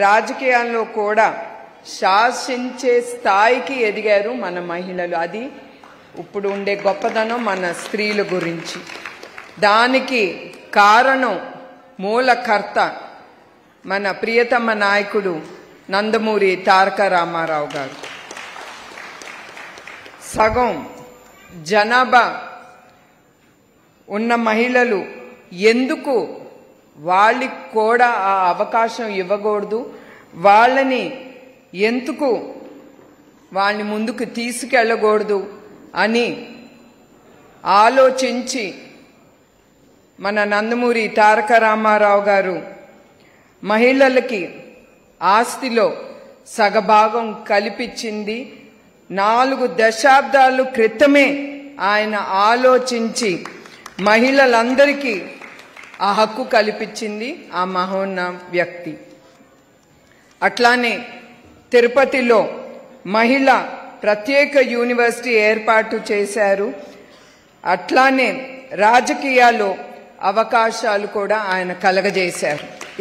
రాజకీయాల్లో కూడా శాసించే స్థాయికి ఎదిగారు మన మహిళలు. అది ఇప్పుడు ఉండే గొప్పదనం మన స్త్రీల గురించి. దానికి కారణం మూలకర్త మన ప్రియతమ నాయకుడు నందమూరి తారక రామారావు గారు. సగం జనాభా ఉన్న మహిళలు ఎందుకు వాళ్ళకి కూడా ఆ అవకాశం ఇవ్వకూడదు, వాళ్ళని ఎందుకు వాళ్ళని ముందుకు తీసుకెళ్ళకూడదు అని ఆలోచించి మన నందమూరి తారక రామారావు గారు మహిళలకి ఆస్తిలో సగభాగం కల్పించింది 4 దశాబ్దాల క్రితమే ఆయన ఆలోచించి మహిళలందరికీ ఆ హక్కు కల్పించింది ఆ మహోన్నత వ్యక్తి. అట్లానే తిరుపతిలో మహిళ ప్రత్యేక యూనివర్సిటీ ఏర్పాటు చేశారు. అట్లానే రాజకీయాల్లో అవకాశాలు కూడా ఆయన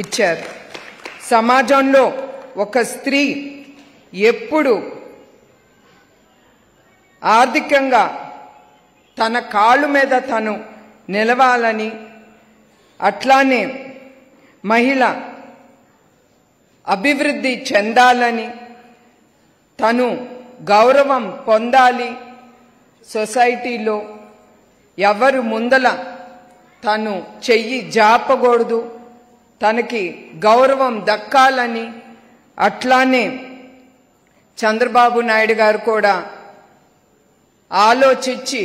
ఇచ్చారు. సమాజంలో ఒక స్త్రీ ఎప్పుడు ఆర్థికంగా తన కాళ్ళ మీద తను నిలవాలని, అట్లానే మహిళ అభివృద్ధి చెందాలని, తను గౌరవం పొందాలి, సొసైటీలో ఎవరు ముందల తను చెయ్యి జాపకూడదు, తనకి గౌరవం దక్కాలని, అట్లానే చంద్రబాబు నాయుడు గారు కూడా ఆలోచించి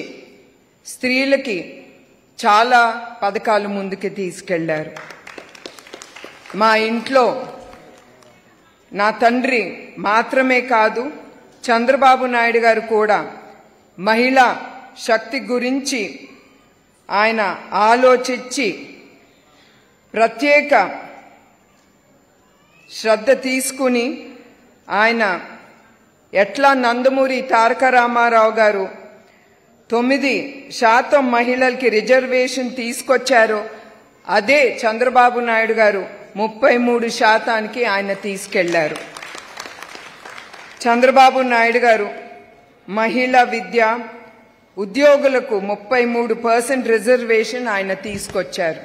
స్త్రీలకి చాలా పథకాలు ముందుకు తీసుకెళ్లారు. మా ఇంట్లో నా తండ్రి మాత్రమే కాదు, చంద్రబాబు నాయుడు గారు కూడా మహిళా శక్తి గురించి ఆయన ఆలోచించి ప్రత్యేక శ్రద్ధ తీసుకుని ఆయన ఎట్లా నందమూరి తారక రామారావు గారు 9% మహిళలకి రిజర్వేషన్ తీసుకొచ్చారో అదే చంద్రబాబు నాయుడు గారు 33% ఆయన తీసుకెళ్లారు. చంద్రబాబు నాయుడు గారు మహిళా విద్య ఉద్యోగులకు 33% రిజర్వేషన్ ఆయన తీసుకొచ్చారు.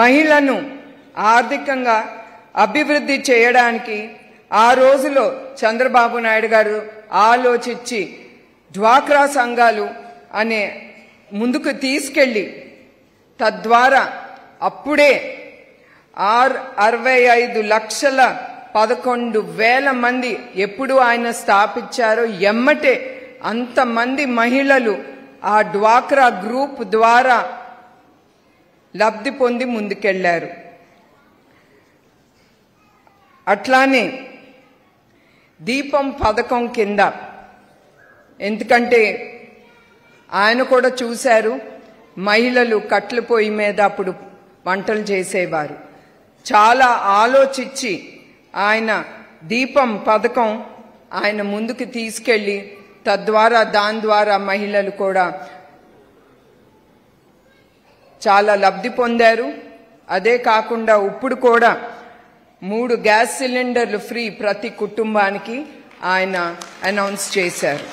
మహిళను ఆర్థికంగా అభివృద్ధి చేయడానికి ఆ రోజులో చంద్రబాబు నాయుడు గారు ఆలోచించి డ్వాక్రా సంఘాలు అనే ముందుకు తీసుకెళ్లి తద్వారా అప్పుడే 65,11,000 మంది ఎప్పుడు ఆయన స్థాపించారో ఎమ్మటే అంతమంది మహిళలు ఆ డ్వాక్రా గ్రూప్ ద్వారా లబ్ధి పొంది ముందుకెళ్లారు. అట్లానే దీపం పథకం కింద, ఎందుకంటే ఆయన కూడా చూశారు మహిళలు కట్ల పొయ్యి మీద అప్పుడు వంటలు చేసేవారు. చాలా ఆలోచించి ఆయన దీపం పథకం ఆయన ముందుకు తీసుకెళ్లి తద్వారా దాని ద్వారా మహిళలు కూడా చాలా లబ్ధి పొందారు. అదే కాకుండా ఇప్పుడు కూడా 3 గ్యాస్ సిలిండర్లు ఫ్రీ ప్రతి కుటుంబానికి ఆయన అనౌన్స్ చేశారు.